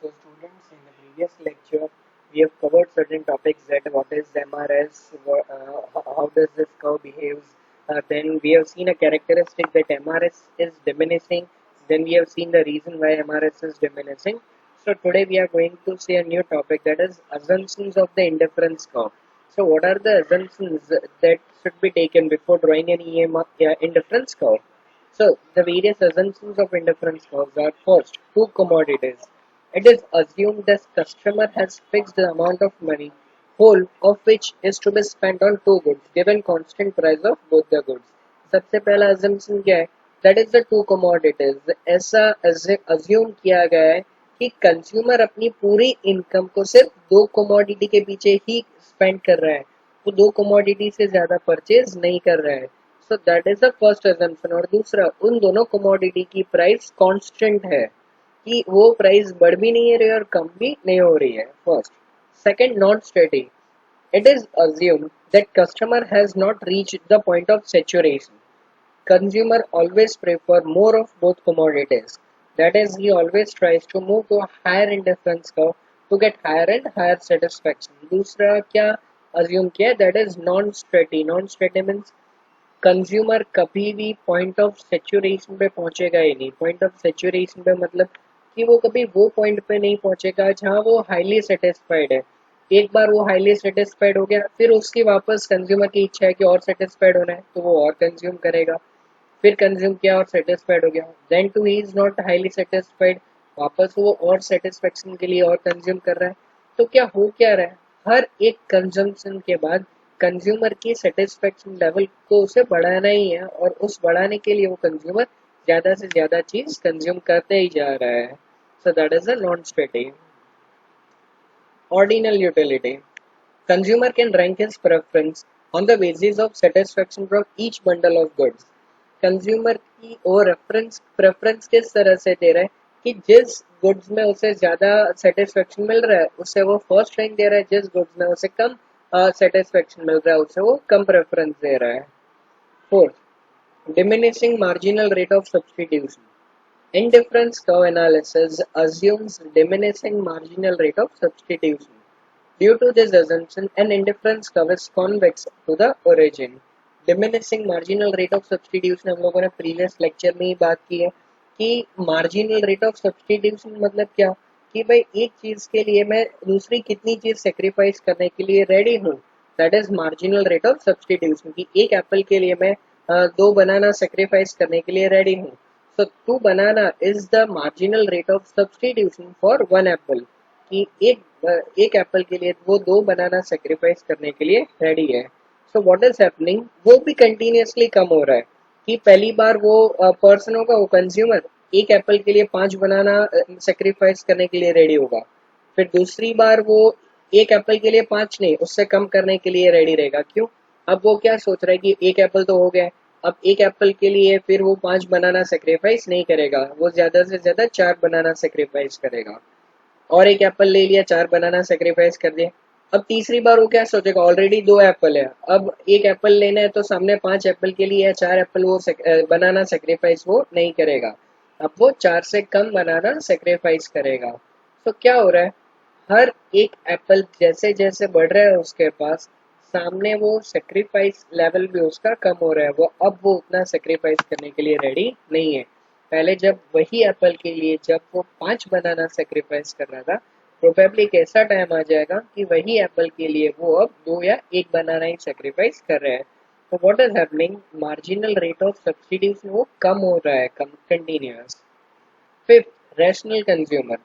So students, in the previous lecture, we have covered certain topics that what is MRS, how does this curve behaves. Then we have seen a characteristic that MRS is diminishing. Then we have seen the reason why MRS is diminishing. So today we are going to see a new topic that is assumptions of the indifference curve. So what are the assumptions that should be taken before drawing an indifference curve? So the various assumptions of indifference curves are: first, two commodities. It is assumed that customer has fixed the amount of money, whole of which is to be spent on two goods, given constant price of both the goods. सबसे पहला assumption क्या है? That is the two commodities. ऐसा assume किया गया है कि consumer अपनी पूरी इनकम को सिर्फ दो कमोडिटी के पीछे ही स्पेंड कर रहा है, वो दो कमोडिटी से ज्यादा परचेज नहीं कर रहा है. So that is the first assumption. और दूसरा, उन दोनों कमोडिटी की प्राइस कांस्टेंट है, कि वो प्राइस बढ़ भी नहीं रही और कम भी नहीं हो रही है. First. Second, not steady. It is assumed that customer has not reached the point of saturation. Consumer always prefer more of both commodities. That is, he always tries to move to a higher indifference curve to get higher and higher satisfaction. दूसरा क्या assume किया? That is non-steady. Non-steady means consumer कभी भी point of saturation पे पहुंचेगा ही नहीं. Point of saturation पे मतलब कि वो कभी वो पॉइंट पे नहीं पहुंचेगा जहां वो हाईली सेटिस्फाइड है. एक बार वो हाईली सेटिस्फाइड हो गया, फिर उसकी वापस कंज्यूमर की इच्छा है कि और सेटिस्फाइड होना है, तो वो और कंज्यूम करेगा. फिर कंज्यूम किया और सेटिस्फाइड हो गया, then too he is not highly satisfied, वापस वो और सेटिस्फेक्शन के लिए और कंज्यूम कर रहा है. तो क्या हो क्या रहा है? हर एक कंजम्पशन के बाद कंज्यूमर की सेटिस्फेक्शन लेवल को उसे बढ़ाना ही है, और उस बढ़ाने के लिए वो कंज्यूमर ज्यादा से ज्यादा चीज कंज्यूम करते ही जा रहा है. So that is a non satiety. Ordinal utility. Consumer can rank his preference on the basis of satisfaction from each bundle of goods. Consumer की वो रेफरेंस प्रेफरेंस किस तरह से दे रहा है कि जिस गुड्स में उसे ज्यादा सेटिस्फेक्शन मिल रहा है उसे वो फर्स्ट रैंक दे रहा है, जिस गुड्स में उसे कम सेटिस्फेक्शन मिल रहा है उसे वो कम प्रेफरेंस दे रहा है. Fourth, diminishing marginal rate of substitution. Indifference curve analysis assumes diminishing marginal rate of substitution. Due to this assumption, an indifference curve is convex to the origin. Diminishing marginal rate of substitution हम लोगों ने previous lecture में ही बात की है कि marginal rate of substitution मतलब क्या, कि भाई एक चीज के लिए मैं दूसरी कितनी चीज सेक्रीफाइस करने के लिए रेडी हूँ. That is marginal rate of substitution. कि एक एप्पल के लिए मैं दो बनाना सेक्रीफाइस करने के लिए रेडी हूँ. So two banana is the marginal rate of substitution for one apple. कि एक एप्पल के लिए वो दो बनाना सेक्रीफाइस करने के लिए रेडी है. सो व्हाट इज हैपनिंग, वो भी कंटिन्यूसली कम हो रहा है. कि पहली बार वो पर्सन होगा, वो कंज्यूमर एक एप्पल के लिए 5 बनाना सेक्रीफाइस करने के लिए रेडी होगा. फिर दूसरी बार वो एक एप्पल के लिए 5 नहीं, उससे कम करने के लिए रेडी रहेगा. क्यों? अब वो क्या सोच रहा है कि एक एप्पल तो हो गया, अब एक एप्पल के लिए फिर वो 5 बनाना सेक्रीफाइस नहीं करेगा, वो ज्यादा से ज्यादा 4 बनाना सेक्रीफाइस करेगा. और एक एप्पल ले लिया, 4 बनाना सेक्रीफाइस कर दिया. अब तीसरी बार वो क्या सोचेगा, ऑलरेडी 2 एप्पल है, अब एक एप्पल लेना है तो सामने 5 एप्पल के लिए है, 4 एप्पल वो बनाना सेक्रीफाइस वो नहीं करेगा. अब वो 4 से कम बनाना सेक्रीफाइस करेगा. तो क्या हो रहा है, हर एक एप्पल जैसे जैसे बढ़ रहा है उसके पास, सामने वो सेक्रीफाइस लेवल भी उसका कम हो रहा है. वो उतना सेक्रीफाइस करने के लिए रेडी नहीं है. पहले जब वही एप्पल के लिए जब वो 5 बनाना सेक्रीफाइस कर रहा था, प्रोबेबली एक ऐसा टाइम आ जाएगा कि वही एप्पल के लिए वो अब 2 या 1 बनाना ही सेक्रीफाइस कर रहे हैं. तो what is happening, marginal rate of substitution वो कम हो रहा है, कम continuous. Fifth, rational consumer.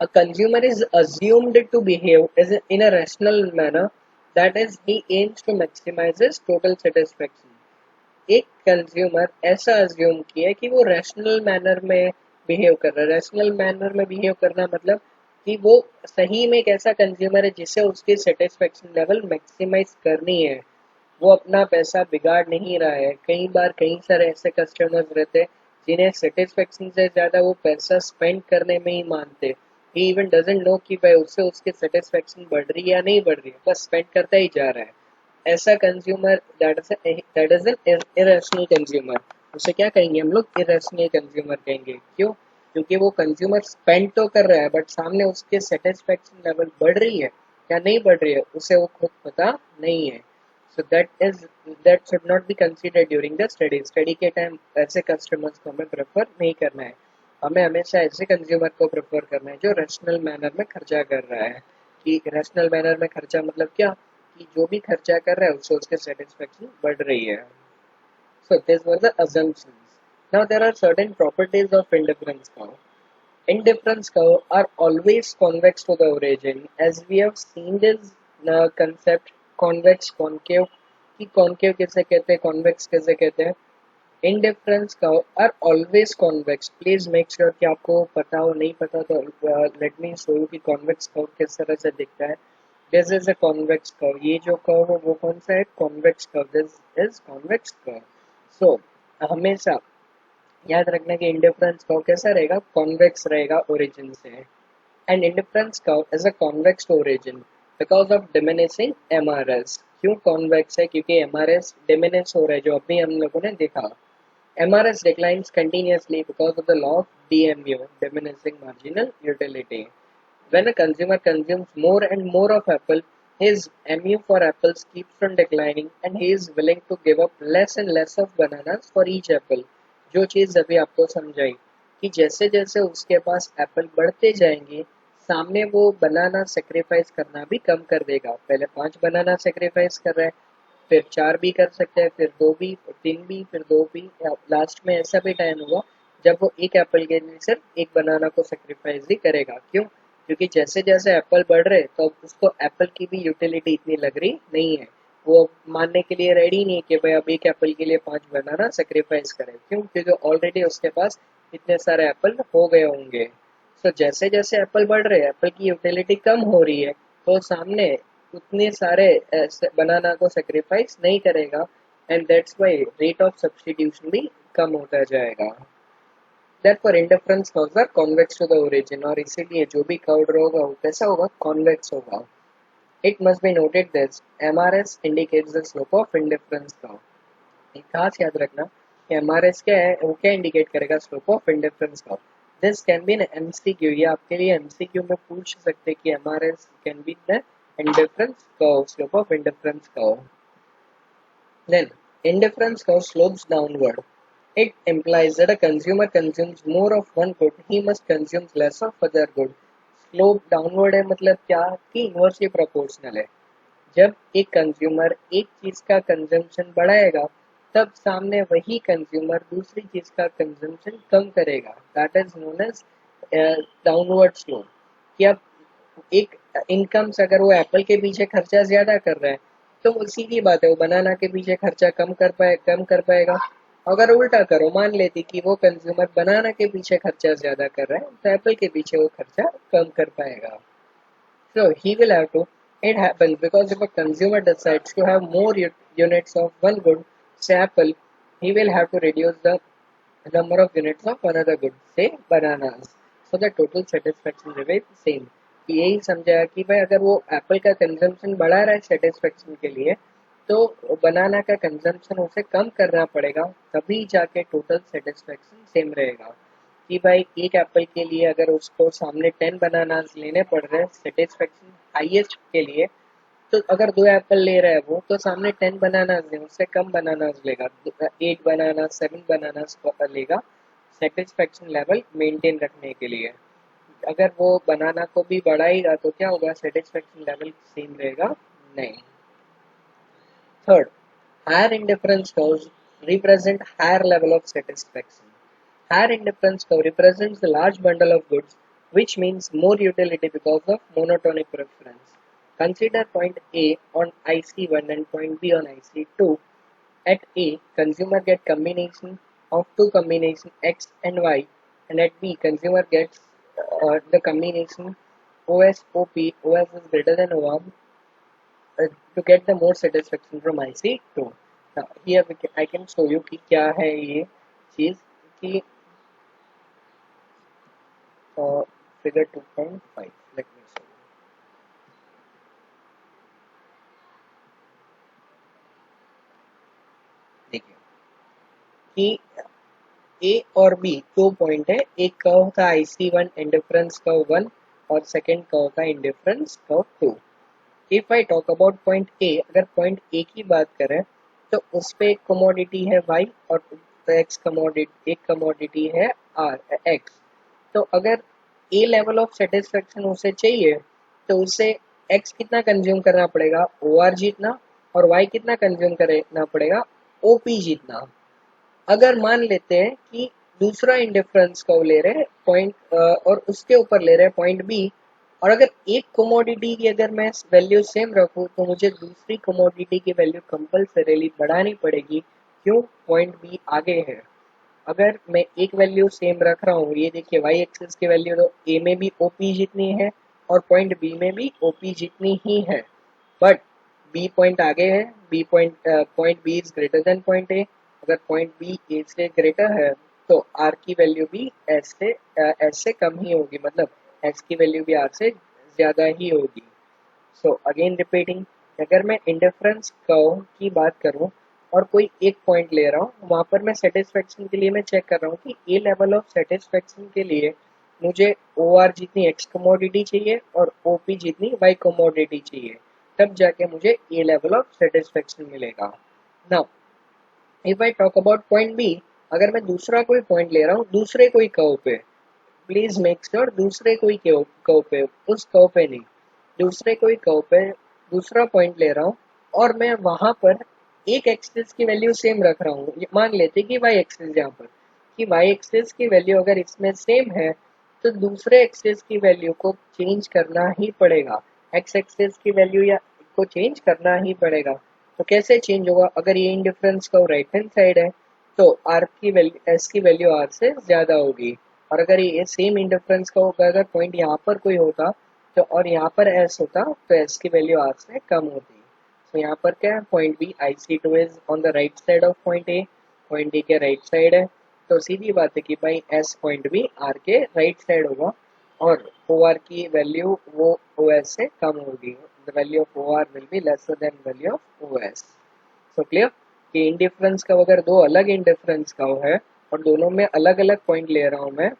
A consumer is assumed to behave in a rational manner, that is, he aims to maximize his total satisfaction. एक कंज्यूमर ऐसा assume किया है कि वो रैशनल मैनर में बिहेव कर रहा है. रैशनल मैनर में बिहेव करना मतलब कि वो सही में एक ऐसा कंज्यूमर है जिसे उसकी सेटिस्फेक्शन लेवल मैक्सिमाइज करनी है. वो अपना पैसा बिगाड़ नहीं रहा है. कई बार कई सारे ऐसे कस्टमर्स रहते हैं जिन्हें सेटिस्फेक्शन से ज्यादा वो पैसा स्पेंड करने में ही मानते. ही इवन डजंट नो कि भाई उससे उसकी सेटिस्फेक्शन बढ़ रही है या नहीं बढ़ रही है, बस स्पेंड करता ही जा रहा है. ऐसा consumer that is an irrational consumer. उसे क्या कहेंगे हम लोग, इरेशनल कंज्यूमर कहेंगे. क्यों? क्योंकि वो कंज्यूमर स्पेंड तो कर रहा है बट सामने उसके सेटिस्फेक्शन लेवल बढ़ रही है या नहीं बढ़ रही है उसे वो खुद पता नहीं है। So that should not be considered during the study के टाइम ऐसे कस्टमर्स को हमें प्रेफर नहीं करना है। हमें हमेशा ऐसे कंज्यूमर को प्रेफर करना है जो रैशनल मैनर में खर्चा कर रहा है। कि रैशनल मैनर में खर्चा मतलब क्या, कि जो भी खर्चा कर रहा है उससे उसके सेटिस्फेक्शन बढ़ रही है। So these were the assumptions. Now there are certain properties of indifference curve. Indifference curve are always convex to the origin, as we have seen this concept convex concave कि concave किसे कहते हैं convex किसे कहते हैं। Indifference curve are always convex. Please make sure कि आपको पता हो, नहीं पता तो let me show you कि convex curve किस तरह से दिखता है। This is a convex curve. ये जो curve है वो कौन सा है, convex curve. This is convex curve. So हमेशा याद रखना कि इंडिफरेंस कर्व कैसा रहेगा, कॉन्वेक्स रहेगा ओरिजिन से। And indifference curve is a convex to origin because of diminishing MRS. क्यों कॉन्वेक्स है, क्योंकि एमआरएस डिमिनिश हो रहा है जो अभी हम लोगों ने देखा। MRS declines continuously because of the law of DMU, diminishing marginal utility. When a consumer consumes more and more of apple, his MU for apples keeps on declining and he is willing to give up less and less of bananas for each apple. जो चीज़ अभी आपको समझाई कि जैसे जैसे उसके पास Apple बढ़ते जाएंगे सामने वो बनाना सेक्रीफाइस करना भी कम कर देगा। पहले 5 बनाना सेक्रीफाइस कर रहा है, फिर 4 भी कर सकते हैं, फिर 2 भी, फिर 3 भी, फिर 2 भी, लास्ट में ऐसा भी टाइम होगा जब वो एक एप्पल के लिए सिर्फ एक बनाना को सेक्रीफाइस ही करेगा। क्यों, क्योंकि जैसे जैसे एप्पल बढ़ रहे तो अब उसको एप्पल की भी यूटिलिटी इतनी लग रही नहीं है। वो मानने के लिए रेडी नहीं है कि भाई अब एक एप्पल के लिए 5 बनाना सेक्रीफाइस करें। क्यों, क्योंकि ऑलरेडी उसके पास इतने सारे एप्पल हो गए होंगे। तो जैसे जैसे एप्पल बढ़ रहे हैं एप्पल की यूटिलिटी कम हो रही है तो सामने उतने सारे बनाना को सेक्रीफाइस नहीं करेगा and that's why rate of substitution भी कम होता जाएगा। Therefore indifference curves are convex to the origin और इसीलिए जो भी कर्व होगा वो कैसा होगा, कॉन्वेक्स होगा। It must be noted that MRS indicates the slope of indifference curve. एक खास याद रखना कि एमआरएस क्या है, वो क्या इंडिकेट करेगा, slope of indifference curve. This can be an MCQ, ये आपके लिए एमसीक्यू में पूछ सकते हैं कि MRS can be the indifference curve, slope of indifference curve. Then, indifference curve slopes downward. It implies that a consumer consumes more of one good, he must consume less of other good. Slope downward है मतलब क्या, कि inversely proportional है। जब एक consumer एक चीज का कंजम्पशन बढ़ाएगा तब सामने वही कंज्यूमर दूसरी चीज का कंजम्पशन कम करेगा। That is known as downward slope. कि अब एक इनकम से अगर वो एप्पल के पीछे खर्चा ज्यादा कर रहा है तो वो सीधी बात है वो बनाना के पीछे खर्चा कम कर पाएगा। अगर उल्टा करो, मान लेती कि वो कंज्यूमर बनाना के पीछे खर्चा ज्यादा कर रहा है तो एप्पल के पीछे वो खर्चा कम कर पाएगा। So he will have to. It happens because if a consumer decides to have more units of one good, say apple, he will have to reduce the number of units of another good, say bananas. So the total satisfaction remains same. कि यही समझाया कि भाई अगर वो Apple का consumption बढ़ा रहा है सेटिस्फेक्शन के लिए तो बनाना का कंजम्पशन उसे कम करना पड़ेगा, तभी जाके टोटल सेटिस्फेक्शन सेम रहेगा। कि भाई एक एप्पल के लिए अगर उसको सामने 10 बनानास लेने पड़ रहे हैं सेटिस्फेक्शन हाईएस्ट के लिए, तो अगर 2 एप्पल ले रहा है वो तो सामने 10 बनानास ले, उससे कम बनानास लेगा, 8 बनाना 7 बनानास लेगा सेटिस्फेक्शन लेवल मेंटेन रखने के लिए। अगर वो बनाना को भी बढ़ाएगा तो क्या होगा, सेटिस्फेक्शन लेवल सेम रहेगा नहीं। Third, higher indifference curves represent higher level of satisfaction. Higher indifference curve represents the large bundle of goods, which means more utility because of monotonic preference. Consider point A on IC1 and point B on IC2. At A, consumer get combination of two combination X and Y, and at B, consumer gets the combination OS-OP, OS is greater than O1, to get the more satisfaction from IC2. Now, here I can show you कि क्या है ये चीज कि figure 2.5. Let me show you. देखिए कि ए और B दो पॉइंट है, एक कर्व था IC1 इंडिफरेंस कर्व 1 और सेकंड कर्व था indifference curve 2। If I talk about point A, अगर पॉइंट ए की बात करें तो उस पे एक कमोडिटी है y और एक्स कमोडिटी, एक कमोडिटी है r x। तो अगर ए लेवल ऑफ सेटिस्फेक्शन उसे चाहिए तो उसे x कितना कंज्यूम करना पड़ेगा, OR जितना, और y कितना कंज्यूम करना पड़ेगा, OP जितना। अगर मान लेते हैं कि दूसरा इंडिफरेंस कर्व ले रहे हैं पॉइंट और उसके ऊपर ले रहे हैं पॉइंट बी, और अगर एक कमोडिटी की अगर मैं वैल्यू सेम रखूं तो मुझे दूसरी कमोडिटी की वैल्यू कंपल्सरीली बढ़ानी पड़ेगी। क्यों? पॉइंट बी आगे है। अगर मैं एक वैल्यू सेम रख रहा हूँ, ये देखिए वाई एक्सिस की वैल्यू तो ए में भी ओपी जितनी है और पॉइंट बी में भी ओपी जितनी ही है, बट बी पॉइंट आगे है, B point point B is greater than point A. अगर पॉइंट बी ए से ग्रेटर है तो आर की वैल्यू भी एस से कम ही होगी, मतलब एस की वैल्यू भी आर से ज्यादा ही होगी। सो अगेन रिपीटिंग, अगर मैं इंडिफरेंस कर्व की बात करूं और कोई एक पॉइंट ले रहा हूं, वहां पर मैं सेटिस्फेक्शन के लिए मैं चेक कर रहा हूं कि ए लेवल ऑफ सेटिस्फेक्शन के लिए मुझे ओ आर जितनी एक्स कमोडिटी चाहिए और ओ पी जितनी वाई कमोडिटी चाहिए, तब जाके मुझे ए लेवल ऑफ सेटिस्फेक्शन मिलेगा। Now if I talk about point B, अगर मैं दूसरा कोई पॉइंट ले रहा हूँ दूसरे कोई कर्व पे, प्लीज मेक श्योर दूसरे कोई कर्व पे, उस कर्व पे नहीं, दूसरे कोई कर्व पे दूसरा पॉइंट ले रहा हूँ और मैं वहां पर एक एक्सिस की वैल्यू सेम रख रहा हूँ, मान लेते कि वाई एक्सिस, यहाँ पर कि वाई एक्सिस की वैल्यू अगर इसमें सेम है तो दूसरे एक्सिस की वैल्यू को चेंज करना ही पड़ेगा, एक्स एक्सिस की वैल्यू या को चेंज करना ही पड़ेगा। तो कैसे चेंज होगा? अगर ये indifference curve right hand side है तो आर की वैल्यू, एस की वैल्यू आर से ज्यादा होगी, और अगर ये सेम इंडिफरेंस का होगा, अगर पॉइंट यहाँ पर कोई होता तो और यहाँ पर एस होता तो एस की वैल्यू आर से कम होती। तो यहाँ पर क्या है, point B IC2 is on the right side of point A के राइट साइड है, तो सीधी बात है कि भाई एस पॉइंट बी आर के राइट साइड होगा और ओ आर की वैल्यू वो ओ एस से कम होगी, the value of O R will be lesser than value of O S. So clear कि इंडिफरेंस का अगर दो अलग इंडिफरेंस का है और दोनों में अलग अलग पॉइंट ले रहा हूँ मैं,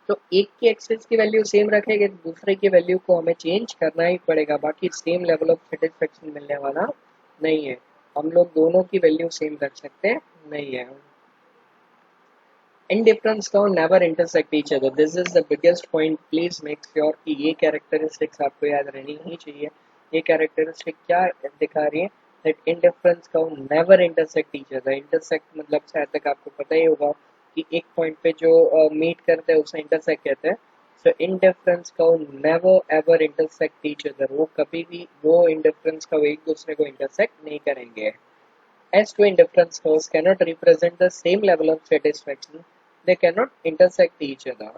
तो एक की एक्सिस की वैल्यू सेम रखेंगे तो दूसरे की वैल्यू को हमें चेंज करना ही पड़ेगा, बाकी सेम लेवल ऑफ सेटिस्फेक्शन मिलने वाला नहीं है। हम लोग दोनों की वैल्यू सेम रख सकते नहीं है। Indifference count never intersect each other. This is the biggest point. Please make sure कि ये characteristics आपको याद रहनी ही चाहिए। ये characteristic क्या दिखा रही है? That indifference count never intersect each other. Intersect मतलब शायद तक आपको पता ही होगा कि एक point पे जो meet करते हैं उसे intersect कहते हैं। So indifference count never ever intersect each other. वो कभी भी वो indifference का एक दूसरे को intersect नहीं करेंगे। As two indifference curves cannot represent the same level of satisfaction, they cannot intersect each other.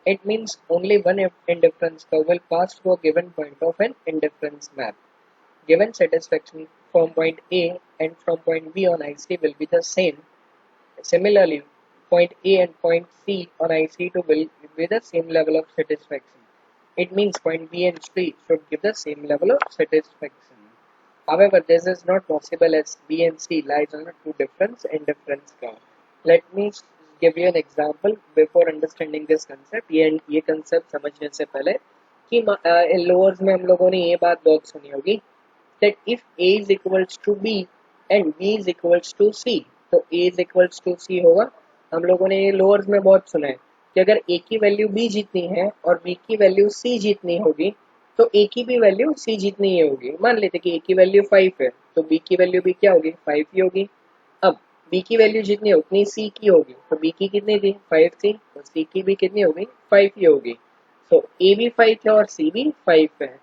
It means only one indifference curve will pass through a given point of an indifference map. Given satisfaction from point A and from point B on IC will be the same. Similarly, point A and point C on IC2 will be the same level of satisfaction. It means point B and C should give the same level of satisfaction. However, this is not possible as B and C lies on two different indifference curve. Let me give you an example before understanding this concept. ये concept समझने से पहले कि lowers में हम लोगों ने ये बात बहुत सुनी होगी that if A is equals to B and B is equals to C, तो A is equals to C होगा। हम लोगों ने ये लोअर्स में बहुत सुना है कि अगर A की वैल्यू B जितनी है और B की वैल्यू C जितनी होगी तो A की भी वैल्यू C जितनी ही होगी। मान लेते कि A की वैल्यू 5 है तो B की वैल्यू भी क्या होगी, 5 ही होगी। अब B की वैल्यू जितनी है उतनी C की होगी, तो B की कितनी थी, 5 थी, तो C की भी कितनी होगी, 5 ही होगी। तो A भी 5 है और C भी 5 है।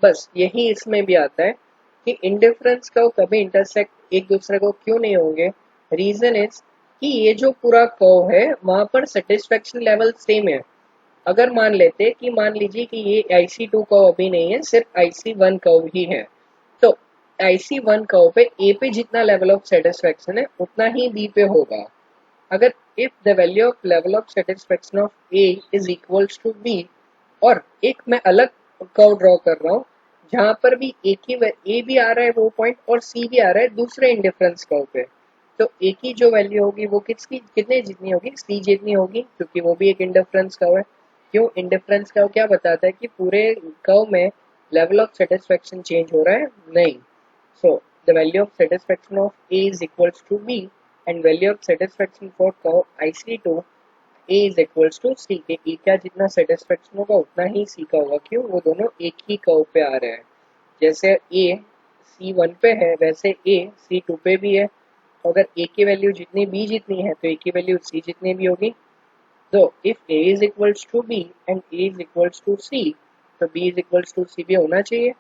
बस यही इसमें भी आता है कि इंडिफरेंस का कभी इंटरसेक्ट एक दूसरे को क्यों नहीं होंगे। रीजन इज कि ये जो पूरा कर्व है वहां पर सेटिस्फेक्शन लेवल सेम है। अगर मान लेते कि मान लीजिए कि ये IC2 कर्व अभी नहीं है, सिर्फ IC1 कर्व ही है, तो IC1 कर्व पे A पे जितना लेवल ऑफ सेटिस्फेक्शन है उतना ही B पे होगा। अगर if the value of level of satisfaction of A is equals to B, और एक मैं अलग कर्व ड्रॉ कर रहा हूँ जहां पर भी A भी आ रहा है वो पॉइंट और C भी आ रहा है दूसरे इंडिफरेंस कर्व पे, तो ए की जो वैल्यू होगी वो किसकी कितने जितनी होगी, सी जितनी होगी, क्योंकि वो भी एक इंडिफरेंस कर्व है। क्यों? इंडिफरेंस कर्व क्या बताता है कि पूरे कर्व में लेवल ऑफ सेटिस्फेक्शन चेंज हो रहा है नहीं। So the value of satisfaction of A is equals to B and value of satisfaction for curve IC2 A is equals to C के ई का जितना सेटिस्फेक्शन होगा उतना ही सी का होगा। क्यों? वो दोनों एक ही कर्व पे आ रहे हैं। जैसे ए C1 पे है वैसे ए C2 पे भी है। तो अगर ए की वैल्यू जितनी बी जितनी है तो ए की वैल्यू सी जितनी भी होगी। तो if A is equals to B and A is equals to C, तो B is equals to C भी होना चाहिए।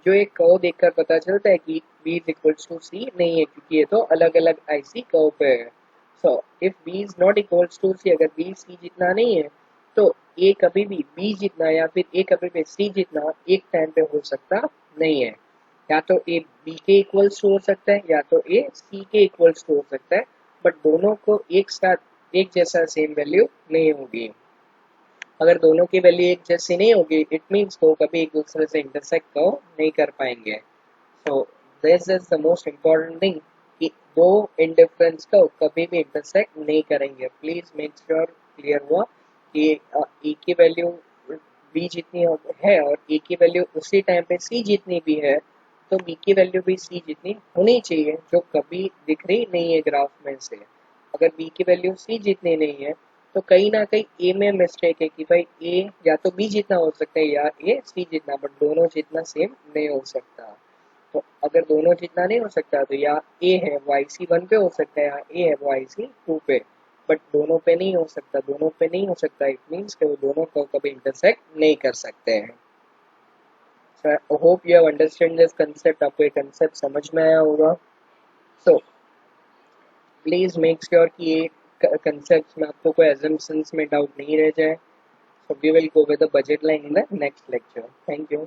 जो एक कर्व देखकर पता चलता है कि बी इज इक्वल्स टू सी नहीं है, क्योंकि ये तो अलग अलग आईसी कर्व पे है। So if B is not equals to C, अगर बी सी जितना नहीं है तो ए कभी भी बी जितना या फिर ए कभी भी सी जितना एक टाइम पे हो सकता नहीं है। या तो ए बी के इक्वल्स हो सकता है या तो ए सी के इक्वल्स हो सकता है, बट दोनों को एक साथ एक जैसा सेम वैल्यू नहीं होगी। अगर दोनों की वैल्यू एक जैसी नहीं होगी इट मीन्स वो कभी एक दूसरे से इंटरसेक्ट तो नहीं कर पाएंगे। So this is the most important thing कि दो इंडिफरेंस को कभी भी इंटरसेक्ट नहीं करेंगे। प्लीज मेक श्योर क्लियर हुआ कि ए की वैल्यू बी जितनी है और ए की वैल्यू उसी टाइम पे सी जितनी भी है, तो बी की वैल्यू भी सी जितनी होनी चाहिए, जो कभी दिख रही नहीं है ग्राफ में से। अगर बी की वैल्यू सी जितनी नहीं है तो कहीं ना कहीं ए में मिस्टेक है कि भाई ए या तो बी जितना हो सकता है या ए सी जितना, बट दोनों जितना सेम नहीं हो सकता। तो अगर दोनों जितना नहीं हो सकता तो या ए है वो IC1 पे हो सकता है या ए है वो IC2 पे, बट दोनों पे नहीं हो सकता। दोनों पे नहीं हो सकता इट मीन्स कि वो दोनों को कभी इंटरसेक्ट नहीं कर सकते हैं। So I hope you have understood this concept। आपको ये concept समझ में आया होगा। So प्लीज मेक श्योर कि ये concepts में आपको कोई assumptions में डाउट नहीं रह जाए। So we will go with the budget line in the next lecture। Thank you।